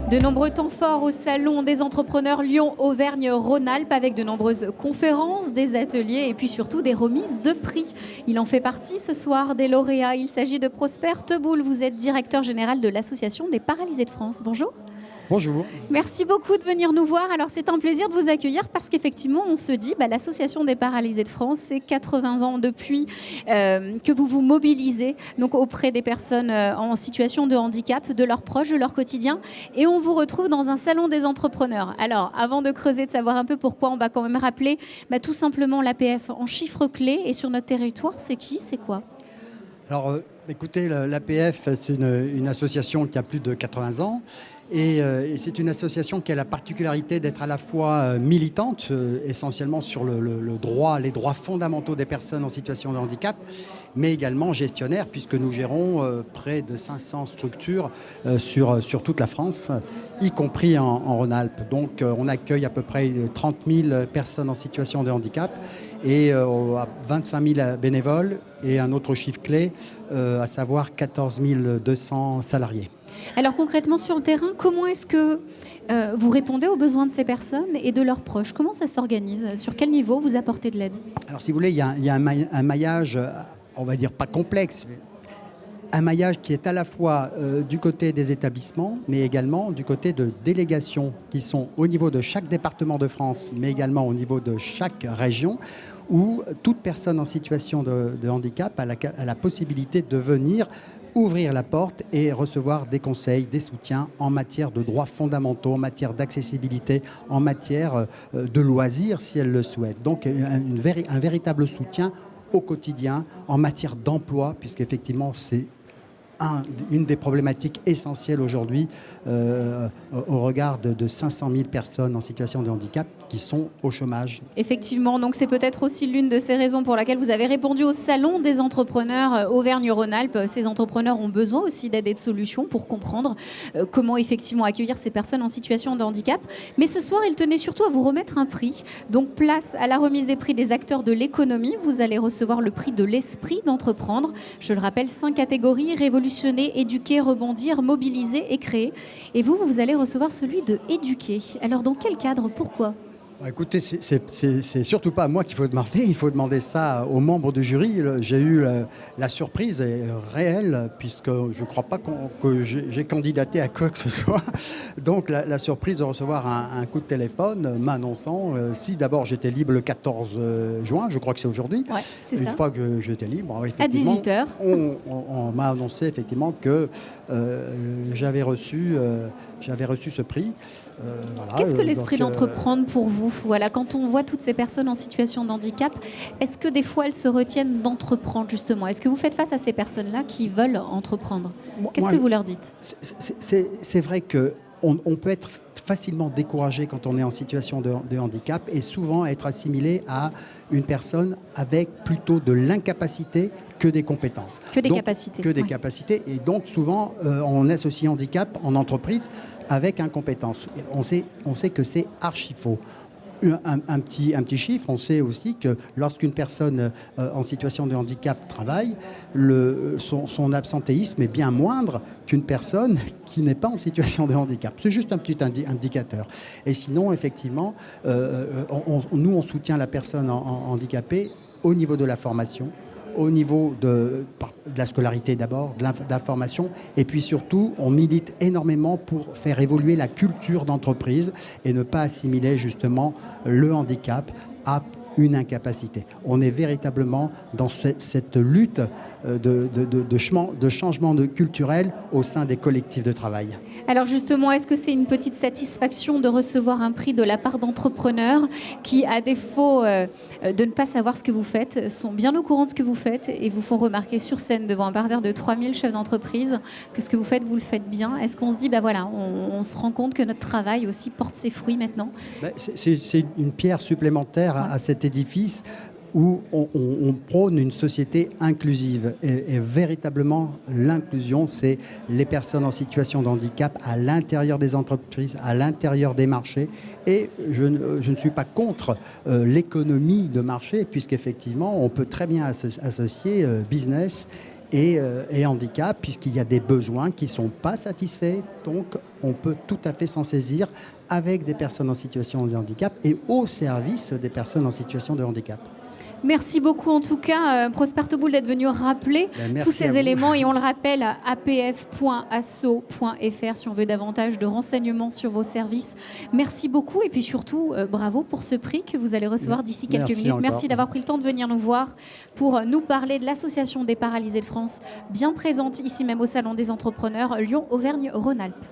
De nombreux temps forts au Salon des entrepreneurs Lyon-Auvergne-Rhône-Alpes avec de nombreuses conférences, des ateliers et puis surtout des remises de prix. Il en fait partie ce soir des lauréats. Il s'agit de Prosper Teboul. Vous êtes directeur général de l'Association des paralysés de France. Bonjour. Bonjour. Merci beaucoup de venir nous voir. Alors c'est un plaisir de vous accueillir parce qu'effectivement on se dit l'Association des paralysés de France, c'est 80 ans depuis que vous vous mobilisez donc auprès des personnes en situation de handicap, de leurs proches, de leur quotidien, et on vous retrouve dans un salon des entrepreneurs. Alors avant de creuser, de savoir un peu pourquoi, on va quand même rappeler tout simplement l'APF en chiffres clés, et sur notre territoire c'est qui, c'est quoi? Alors écoutez, l'APF c'est une association qui a plus de 80 ans. Et c'est une association qui a la particularité d'être à la fois militante, essentiellement sur les droits fondamentaux des personnes en situation de handicap, mais également gestionnaire, puisque nous gérons près de 500 structures sur toute la France, y compris en Rhône-Alpes. Donc on accueille à peu près 30 000 personnes en situation de handicap et 25 000 bénévoles, et un autre chiffre clé, à savoir 14 200 salariés. Alors concrètement sur le terrain, comment est-ce que vous répondez aux besoins de ces personnes et de leurs proches? Comment ça s'organise? Sur quel niveau vous apportez de l'aide? Alors si vous voulez, il y a un maillage, on va dire pas complexe, un maillage qui est à la fois du côté des établissements, mais également du côté de délégations qui sont au niveau de chaque département de France, mais également au niveau de chaque région, où toute personne en situation de handicap a la possibilité de venir ouvrir la porte et recevoir des conseils, des soutiens en matière de droits fondamentaux, en matière d'accessibilité, en matière de loisirs si elle le souhaite. Donc un véritable soutien au quotidien en matière d'emploi, puisqu'effectivement c'est une des problématiques essentielles aujourd'hui au regard de 500 000 personnes en situation de handicap qui sont au chômage. Effectivement, donc c'est peut-être aussi l'une de ces raisons pour laquelle vous avez répondu au Salon des entrepreneurs Auvergne-Rhône-Alpes. Ces entrepreneurs ont besoin aussi d'aide et de solutions pour comprendre comment effectivement accueillir ces personnes en situation de handicap. Mais ce soir, il tenait surtout à vous remettre un prix. Donc place à la remise des prix des acteurs de l'économie. Vous allez recevoir le prix de l'esprit d'entreprendre. Je le rappelle, 5 catégories: révolutionner, éduquer, rebondir, mobiliser et créer. Et vous allez recevoir celui de éduquer. Alors dans quel cadre, pourquoi ? Écoutez, c'est surtout pas à moi qu'il faut demander, il faut demander ça aux membres du jury. J'ai eu la surprise réelle, puisque je ne crois pas que j'ai candidaté à quoi que ce soit. Donc la surprise de recevoir un coup de téléphone m'annonçant si d'abord j'étais libre le 14 juin, je crois que c'est aujourd'hui. Ouais, c'est ça. Une fois que j'étais libre, à 18h. On m'a annoncé effectivement que j'avais reçu ce prix. Voilà. Qu'est-ce que l'esprit d'entreprendre pour vous? Voilà, quand on voit toutes ces personnes en situation de handicap, est-ce que des fois elles se retiennent d'entreprendre justement? Est-ce que vous faites face à ces personnes-là qui veulent entreprendre? Qu'est-ce que vous leur dites? C'est vrai qu'on peut être facilement découragé quand on est en situation de handicap et souvent être assimilé à une personne avec plutôt de l'incapacité que des compétences. Que des capacités. Que des capacités. Et donc souvent, on associe handicap en entreprise avec incompétence. On sait que c'est archi faux. Un petit chiffre, on sait aussi que lorsqu'une personne en situation de handicap travaille, son absentéisme est bien moindre qu'une personne qui n'est pas en situation de handicap. C'est juste un petit indicateur. Et sinon, effectivement, nous, on soutient la personne handicapée au niveau de la formation, au niveau de la scolarité d'abord, de l'information, et puis surtout, on milite énormément pour faire évoluer la culture d'entreprise et ne pas assimiler justement le handicap à une incapacité. On est véritablement dans cette lutte de changement culturel au sein des collectifs de travail. Alors justement, est-ce que c'est une petite satisfaction de recevoir un prix de la part d'entrepreneurs qui, à défaut de ne pas savoir ce que vous faites, sont bien au courant de ce que vous faites et vous font remarquer sur scène devant un parterre de 3000 chefs d'entreprise que ce que vous faites, vous le faites bien? Est-ce qu'on se dit, on se rend compte que notre travail aussi porte ses fruits maintenant? C'est une pierre supplémentaire à cet édifice où on prône une société inclusive. Et véritablement, l'inclusion, c'est les personnes en situation de handicap à l'intérieur des entreprises, à l'intérieur des marchés. Et je ne suis pas contre l'économie de marché, puisqu'effectivement, on peut très bien associer business et handicap, puisqu'il y a des besoins qui ne sont pas satisfaits. Donc, on peut tout à fait s'en saisir avec des personnes en situation de handicap et au service des personnes en situation de handicap. Merci beaucoup en tout cas, Prosper Teboul, d'être venu rappeler tous ces éléments. Et on le rappelle à apf.asso.fr si on veut davantage de renseignements sur vos services. Merci beaucoup et puis surtout, bravo pour ce prix que vous allez recevoir d'ici quelques minutes. Encore. Merci d'avoir pris le temps de venir nous voir pour nous parler de l'Association des paralysés de France, bien présente ici même au Salon des entrepreneurs Lyon-Auvergne-Rhône-Alpes.